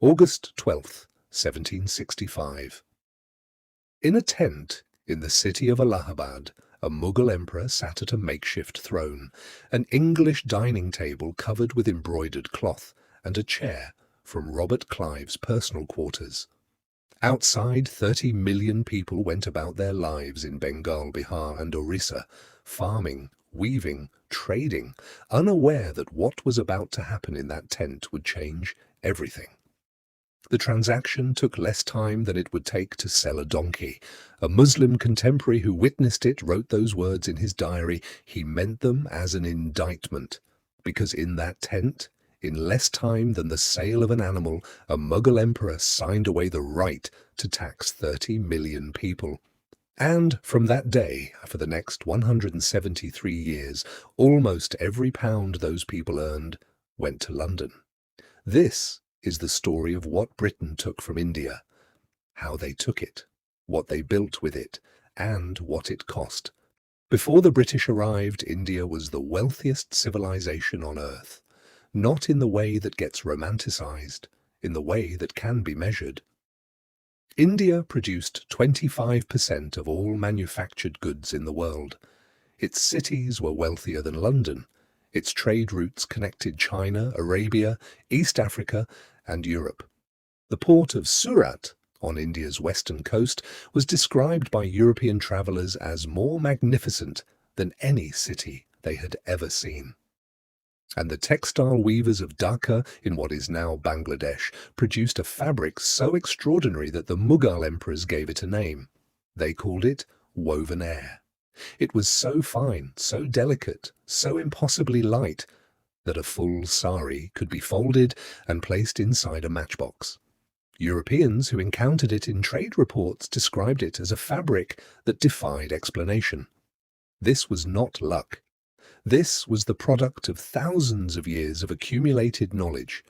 August 12th, 1765. In a tent in the city of Allahabad, a Mughal emperor sat at a makeshift throne, an English dining table covered with embroidered cloth, and a chair from Robert Clive's personal quarters. Outside, 30 million people went about their lives in Bengal, Bihar, and Orissa, farming, weaving, trading, unaware that what was about to happen in that tent would change everything. The transaction took less time than it would take to sell a donkey. A Muslim contemporary who witnessed it wrote those words in his diary. He meant them as an indictment, because in that tent, in less time than the sale of an animal, a Mughal emperor signed away the right to tax 30 million people. And from that day, for the next 173 years, almost every pound those people earned went to London. This is the story of what Britain took from India, how they took it, what they built with it, and what it cost. Before the British arrived, India was the wealthiest civilization on earth, not in the way that gets romanticized, in the way that can be measured. India produced 25% of all manufactured goods in the world. Its cities were wealthier than London. Its trade routes connected China, Arabia, East Africa, and Europe. The port of Surat, on India's western coast, was described by European travelers as more magnificent than any city they had ever seen. And the textile weavers of Dhaka, in what is now Bangladesh, produced a fabric so extraordinary that the Mughal emperors gave it a name. They called it woven air. It was so fine, so delicate, so impossibly light, that a full sari could be folded and placed inside a matchbox. Europeans who encountered it in trade reports described it as a fabric that defied explanation. This was not luck. This was the product of thousands of years of accumulated knowledge.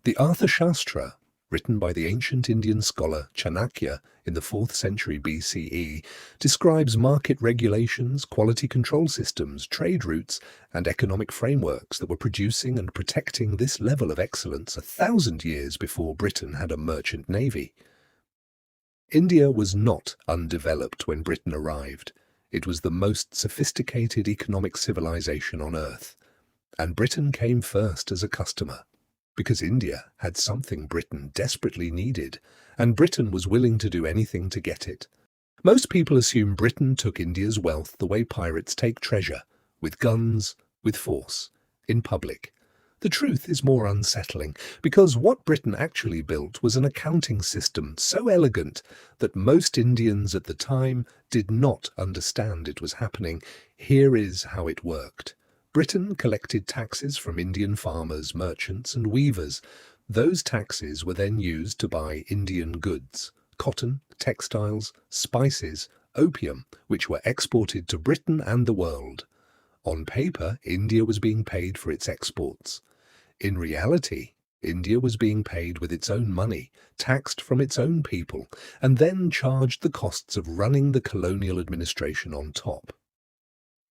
The Arthashastra, written by the ancient Indian scholar Chanakya in the 4th century BCE, describes market regulations, quality control systems, trade routes, and economic frameworks that were producing and protecting this level of excellence 1,000 years before Britain had a merchant navy. India was not undeveloped when Britain arrived. It was the most sophisticated economic civilization on earth, and Britain came first as a customer, because India had something Britain desperately needed, and Britain was willing to do anything to get it. Most people assume Britain took India's wealth the way pirates take treasure, with guns, with force, in public. The truth is more unsettling, because what Britain actually built was an accounting system so elegant that most Indians at the time did not understand it was happening. Here is how it worked. Britain collected taxes from Indian farmers, merchants, and weavers. Those taxes were then used to buy Indian goods, cotton, textiles, spices, opium, which were exported to Britain and the world. On paper, India was being paid for its exports. In reality, India was being paid with its own money, taxed from its own people, and then charged the costs of running the colonial administration on top.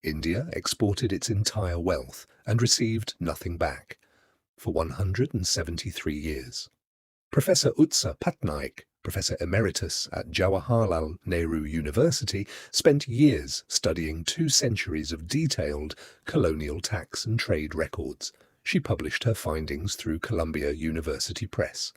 India exported its entire wealth and received nothing back for 173 years. Professor Utsa Patnaik, Professor Emeritus at Jawaharlal Nehru University, spent years studying 2 centuries of detailed colonial tax and trade records. She published her findings through Columbia University Press.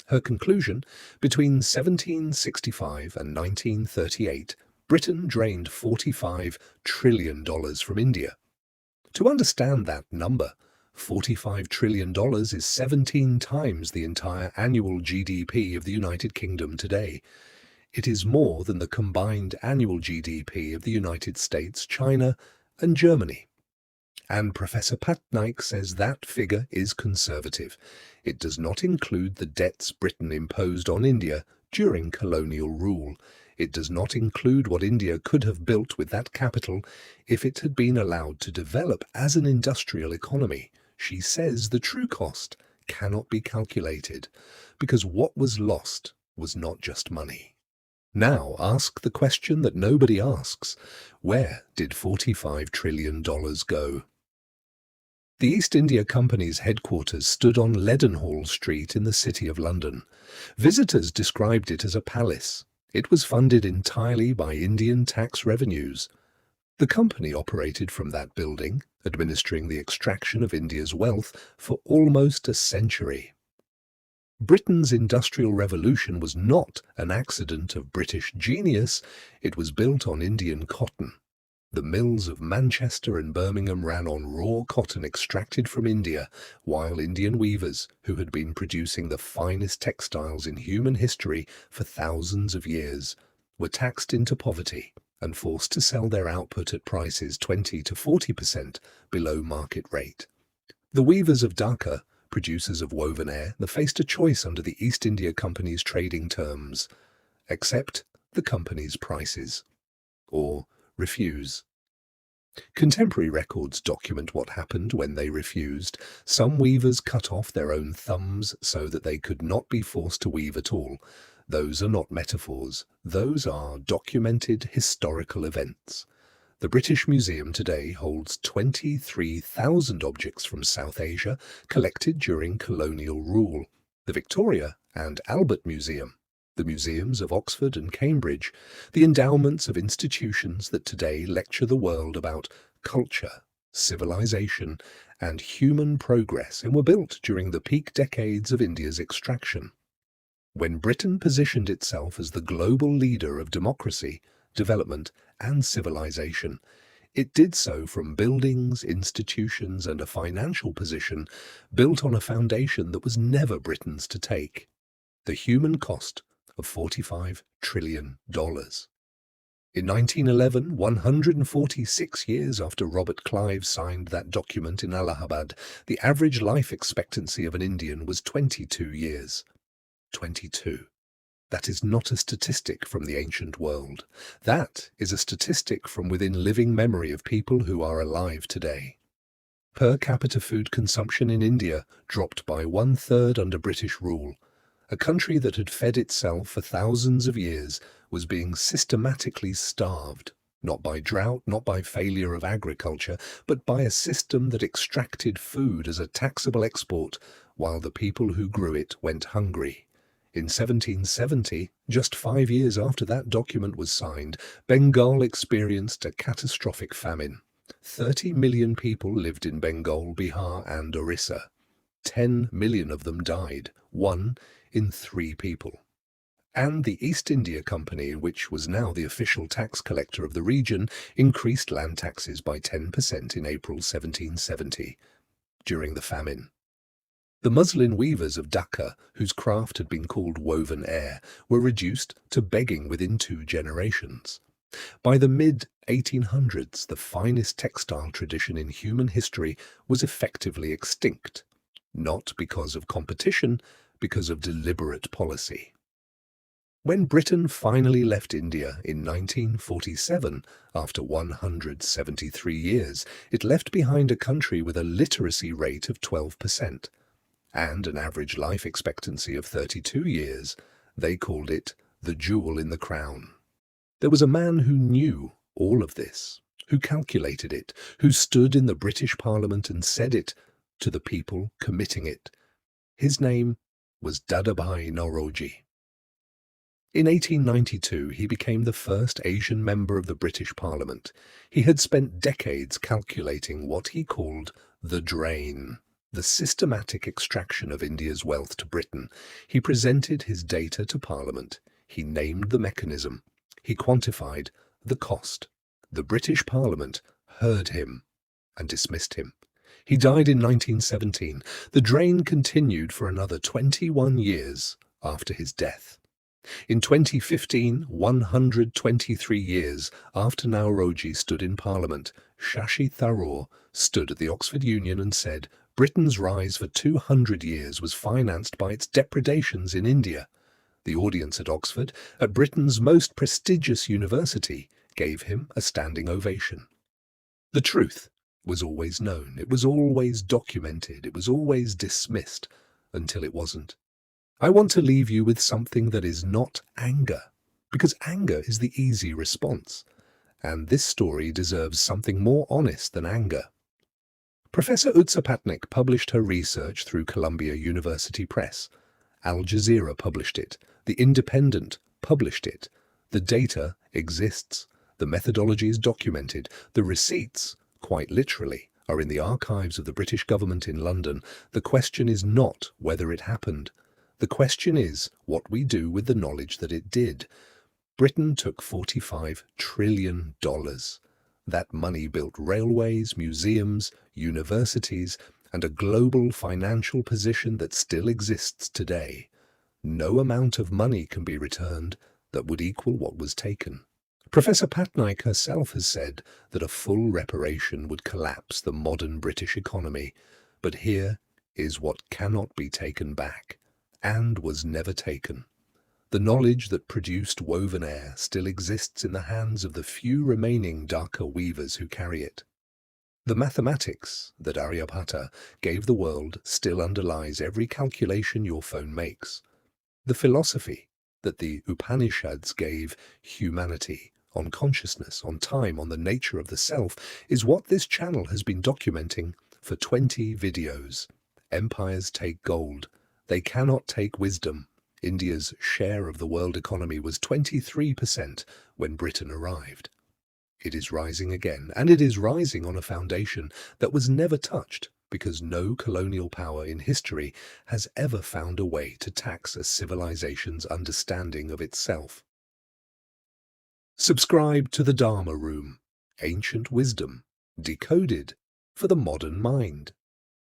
Her conclusion: between 1765 and 1938, Britain drained $45 trillion from India. To understand that number, $45 trillion is 17 times the entire annual GDP of the United Kingdom today. It is more than the combined annual GDP of the United States, China, and Germany. And Professor Patnaik says that figure is conservative. It does not include the debts Britain imposed on India during colonial rule. It does not include what India could have built with that capital if it had been allowed to develop as an industrial economy. She says the true cost cannot be calculated, because what was lost was not just money. Now ask the question that nobody asks: where did $45 trillion go? The East India Company's headquarters stood on Leadenhall Street in the City of London. Visitors described it as a palace. It was funded entirely by Indian tax revenues. The company operated from that building, administering the extraction of India's wealth for almost a century. Britain's Industrial Revolution was not an accident of British genius, it was built on Indian cotton. The mills of Manchester and Birmingham ran on raw cotton extracted from India, while Indian weavers, who had been producing the finest textiles in human history for thousands of years, were taxed into poverty and forced to sell their output at prices 20 to 40% below market rate. The weavers of Dhaka, producers of woven air, they faced a choice under the East India Company's trading terms: accept the company's prices or refuse. Contemporary records document what happened when they refused. Some weavers cut off their own thumbs so that they could not be forced to weave at all. Those are not metaphors, those are documented historical events. The British Museum today holds 23,000 objects from South Asia collected during colonial rule. The Victoria and Albert Museum, the museums of Oxford and Cambridge, the endowments of institutions that today lecture the world about culture, civilization, and human progress, and were built during the peak decades of India's extraction. When Britain positioned itself as the global leader of democracy, development, and civilization, it did so from buildings, institutions, and a financial position built on a foundation that was never Britain's to take: the human cost of $45 trillion. In 1911, 146 years after Robert Clive signed that document in Allahabad, the average life expectancy of an Indian was 22 years. 22. That is not a statistic from the ancient world. That is a statistic from within living memory of people who are alive today. Per capita food consumption in India dropped by 1/3 under British rule. A country that had fed itself for thousands of years was being systematically starved, not by drought, not by failure of agriculture, but by a system that extracted food as a taxable export while the people who grew it went hungry. In 1770, just 5 years after that document was signed, Bengal experienced a catastrophic famine. 30 million people lived in Bengal, Bihar, and Orissa. 10 million of them died, 1 in 3 people. And the East India Company, which was now the official tax collector of the region, increased land taxes by 10% in April 1770, during the famine. The muslin weavers of Dhaka, whose craft had been called woven air, were reduced to begging within 2 generations. By the mid-1800s, the finest textile tradition in human history was effectively extinct, not because of competition, because of deliberate policy. When Britain finally left India in 1947, after 173 years, it left behind a country with a literacy rate of 12%. And an average life expectancy of 32 years. They called it the jewel in the crown. There was a man who knew all of this, who calculated it, who stood in the British Parliament and said it to the people committing it. His name was Dadabhai Naoroji. In 1892, he became the first Asian member of the British Parliament. He had spent decades calculating what he called the drain, the systematic extraction of India's wealth to Britain. He presented his data to Parliament. He named the mechanism. He quantified the cost. The British Parliament heard him and dismissed him. He died in 1917. The drain continued for another 21 years after his death. In 2015, 123 years after Naoroji stood in Parliament, Shashi Tharoor stood at the Oxford Union and said, Britain's rise for 200 years was financed by its depredations in India. The audience at Oxford, at Britain's most prestigious university, gave him a standing ovation. The truth was always known, it was always documented, it was always dismissed, until it wasn't. I want to leave you with something that is not anger, because anger is the easy response, and this story deserves something more honest than anger. Professor Utsapatnik published her research through Columbia University Press. Al Jazeera published it. The Independent published it. The data exists. The methodology is documented. The receipts, quite literally, are in the archives of the British government in London. The question is not whether it happened. The question is what we do with the knowledge that it did. Britain took $45 trillion. That money built railways, museums, universities, and a global financial position that still exists today. No amount of money can be returned that would equal what was taken. Professor Patnaik herself has said that a full reparation would collapse the modern British economy, but here is what cannot be taken back, and was never taken. The knowledge that produced woven air still exists in the hands of the few remaining Dhaka weavers who carry it. The mathematics that Aryabhata gave the world still underlies every calculation your phone makes. The philosophy that the Upanishads gave humanity, on consciousness, on time, on the nature of the self, is what this channel has been documenting for 20 videos. Empires take gold. They cannot take wisdom. India's share of the world economy was 23% when Britain arrived. It is rising again, and it is rising on a foundation that was never touched because no colonial power in history has ever found a way to tax a civilization's understanding of itself. Subscribe to the Dharma Room, ancient wisdom, decoded for the modern mind.